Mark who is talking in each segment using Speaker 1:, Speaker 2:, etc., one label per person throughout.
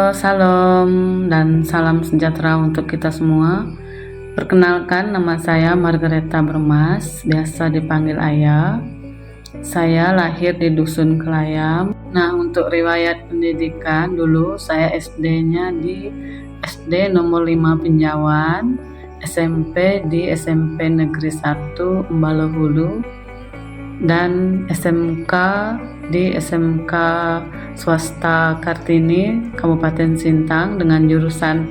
Speaker 1: Halo, salam dan salam sejahtera untuk kita semua. Perkenalkan, nama saya Margareta Bermas, biasa dipanggil Ayah. Saya lahir di Dusun Kelayam. Nah, untuk riwayat pendidikan dulu saya SD-nya di SD nomor 5 Pinjawan, SMP di SMP Negeri 1 Embalohulu, dan SMK di SMK Swasta Kartini Kabupaten Sintang dengan jurusan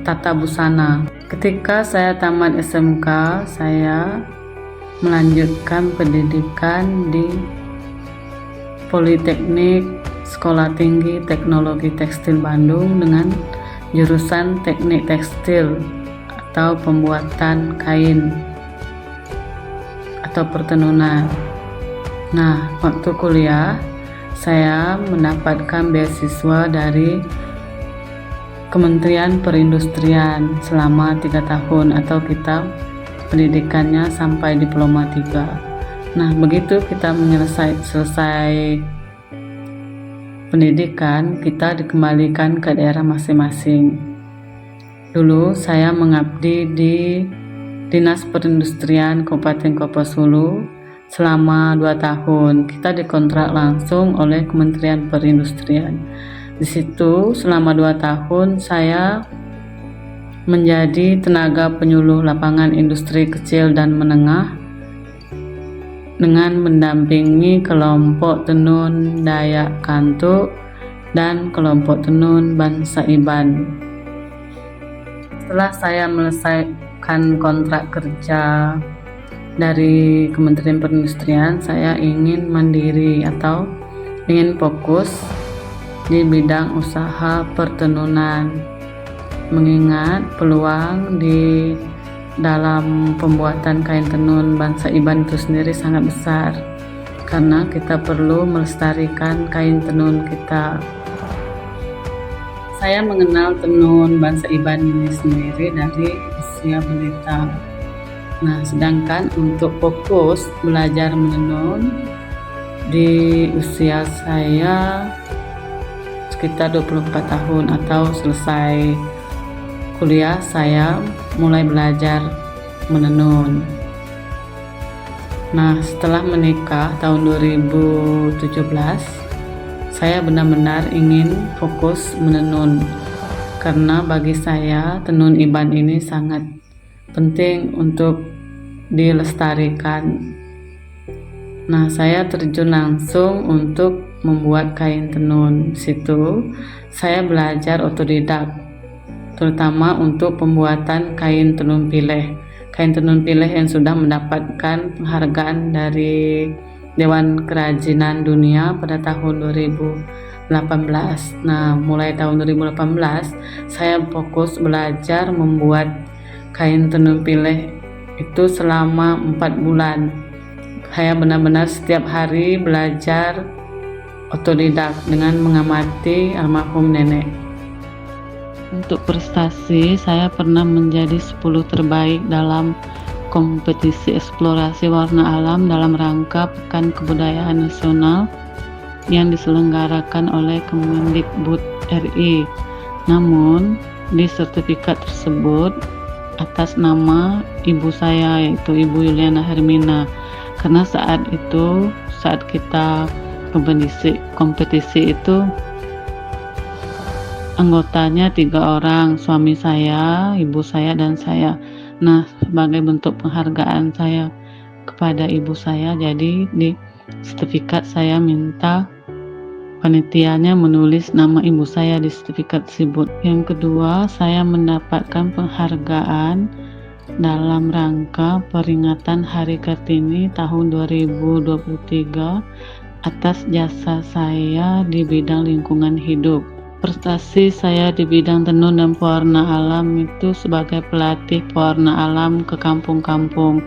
Speaker 1: Tata Busana. Ketika saya tamat SMK, saya melanjutkan pendidikan di Politeknik Sekolah Tinggi Teknologi Tekstil Bandung dengan jurusan Teknik Tekstil atau pembuatan kain atau pertenunan. Nah, waktu kuliah saya mendapatkan beasiswa dari Kementerian Perindustrian selama 3 tahun atau kita pendidikannya sampai diploma 3. Nah, begitu kita selesai pendidikan, kita dikembalikan ke daerah masing-masing. Dulu saya mengabdi di Dinas Perindustrian Kabupaten Kapuas Hulu selama 2 tahun. Kita dikontrak langsung oleh Kementerian Perindustrian. Di situ selama 2 tahun saya menjadi tenaga penyuluh lapangan industri kecil dan menengah dengan mendampingi kelompok tenun Dayak Kantuk dan kelompok tenun Bangsa Iban. Setelah saya menyelesaikan kontrak kerja dari Kementerian Perindustrian, saya ingin mandiri atau ingin fokus di bidang usaha pertenunan, mengingat peluang di dalam pembuatan kain tenun Bangsa Iban itu sendiri sangat besar karena kita perlu melestarikan kain tenun kita. Saya mengenal tenun Bangsa Iban ini sendiri dari usia balita. Nah, sedangkan untuk fokus belajar menenun di usia saya sekitar 24 tahun atau selesai kuliah saya mulai belajar menenun. Nah, setelah menikah tahun 2017, saya benar-benar ingin fokus menenun karena bagi saya tenun Iban ini sangat penting untuk dilestarikan. Nah, saya terjun langsung untuk membuat kain tenun. Situ saya belajar otodidak, terutama untuk pembuatan kain tenun pileh. Kain tenun pileh yang sudah mendapatkan penghargaan dari Dewan Kerajinan Dunia pada tahun 2018. Nah, mulai tahun 2018 saya fokus belajar membuat kain tenun pileh itu selama 4 bulan. Saya benar-benar setiap hari belajar otodidak dengan mengamati almarhum nenek. Untuk prestasi, saya pernah menjadi 10 terbaik dalam kompetisi eksplorasi warna alam dalam rangka Pekan Kebudayaan Nasional yang diselenggarakan oleh Kemendikbud RI. Namun, di sertifikat tersebut atas nama ibu saya, yaitu Ibu Yuliana Hermina, karena saat kita kompetisi itu anggotanya 3 orang, suami saya, ibu saya, dan saya. Nah, sebagai bentuk penghargaan saya kepada ibu saya, jadi di sertifikat saya minta panitianya menulis nama ibu saya di sertifikat tersebut. Yang kedua, saya mendapatkan penghargaan dalam rangka peringatan Hari Kartini tahun 2023 atas jasa saya di bidang lingkungan hidup. Prestasi saya di bidang tenun dan pewarna alam itu sebagai pelatih pewarna alam ke kampung-kampung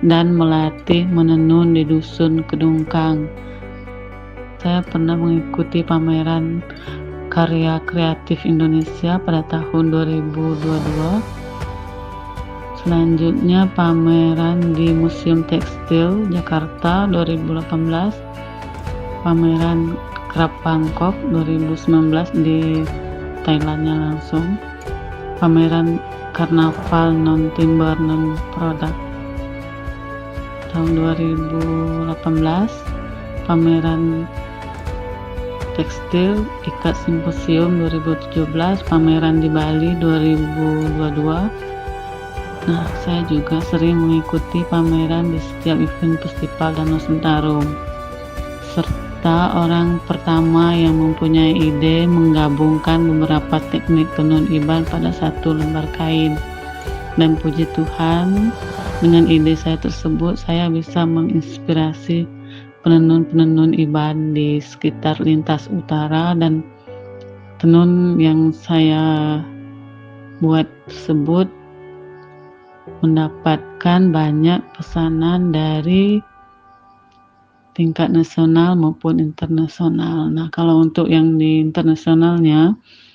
Speaker 1: dan melatih menenun di Dusun Kedungkang. Saya pernah mengikuti pameran karya kreatif Indonesia pada tahun 2022. Selanjutnya pameran di Museum Tekstil Jakarta 2018, pameran Krab Bangkok 2019 di Thailandnya langsung. Pameran Karnaval Non Timber Non Product tahun 2018, pameran tekstil IKAT Simposium 2017, pameran di Bali 2022. Nah, saya juga sering mengikuti pameran di setiap event festival Danau Sentarung, serta orang pertama yang mempunyai ide menggabungkan beberapa teknik tenun iban pada satu lembar kain. Dan puji Tuhan, dengan ide saya tersebut, saya bisa menginspirasi penenun-penenun iban di sekitar lintas utara, dan tenun yang saya buat tersebut mendapatkan banyak pesanan dari tingkat nasional maupun internasional. Nah, kalau untuk yang di internasionalnya,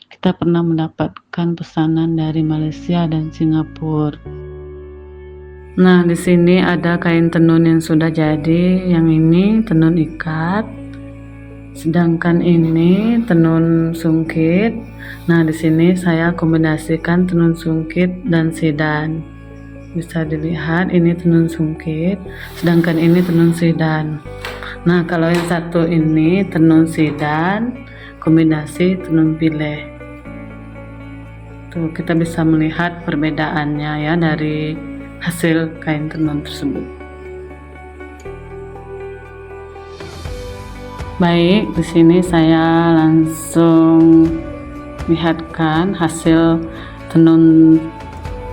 Speaker 1: kita pernah mendapatkan pesanan dari Malaysia dan Singapura. Nah, di sini ada kain tenun yang sudah jadi. Yang ini tenun ikat, sedangkan ini tenun sungkit. Nah, di sini saya kombinasikan tenun sungkit dan sidan. Bisa dilihat ini tenun sungkit, sedangkan ini tenun sidan. Nah, kalau yang satu ini tenun sidan kombinasi tenun pileh. Tuh, kita bisa melihat perbedaannya ya dari hasil kain tenun tersebut. Baik, di sini saya langsung lihatkan hasil tenun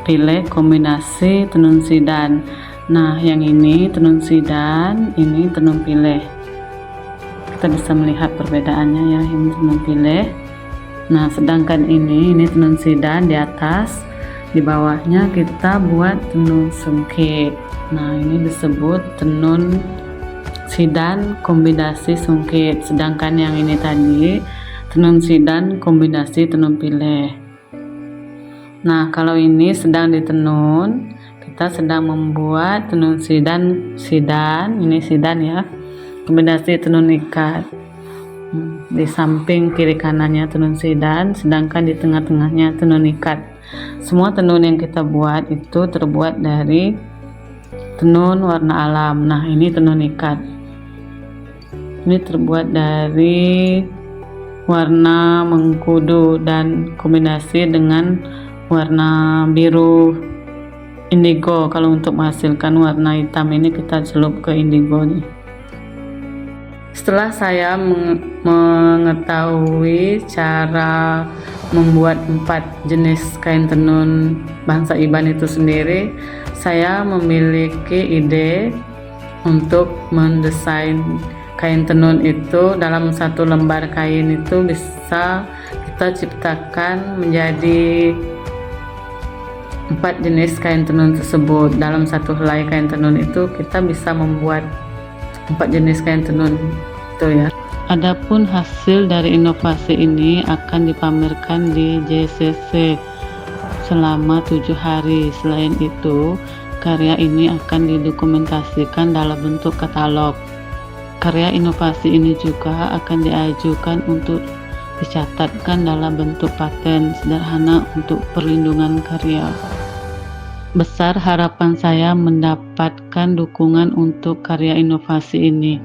Speaker 1: pileh kombinasi tenun sidan. Nah, yang ini tenun sidan, ini tenun pileh. Kita bisa melihat perbedaannya ya, ini tenun pileh. Nah, sedangkan ini tenun sidan di atas, di bawahnya kita buat tenun sungkit. Nah, ini disebut tenun sidan kombinasi sungkit, sedangkan yang ini tadi tenun sidan kombinasi tenun pileh. Nah, kalau ini sedang ditenun, kita sedang membuat tenun sidan, ini sidan ya, kombinasi tenun ikat. Di samping kiri kanannya tenun sidan, sedangkan di tengah-tengahnya tenun ikat. Semua tenun yang kita buat itu terbuat dari tenun warna alam. Nah, ini tenun ikat. Ini terbuat dari warna mengkudu dan kombinasi dengan warna biru indigo. Kalau untuk menghasilkan warna hitam ini kita celup ke indigo nih. Setelah saya mengetahui cara membuat 4 jenis kain tenun bangsa Iban itu sendiri, saya memiliki ide untuk mendesain kain tenun itu. Dalam satu lembar kain itu bisa kita ciptakan menjadi 4 jenis kain tenun tersebut. Dalam satu helai kain tenun itu kita bisa membuat 4 jenis kain tenun itu ya. Adapun hasil dari inovasi ini akan dipamerkan di JCC selama 7 hari. Selain itu, karya ini akan didokumentasikan dalam bentuk katalog. Karya inovasi ini juga akan diajukan untuk dicatatkan dalam bentuk paten sederhana untuk perlindungan karya. Besar harapan saya mendapatkan dukungan untuk karya inovasi ini.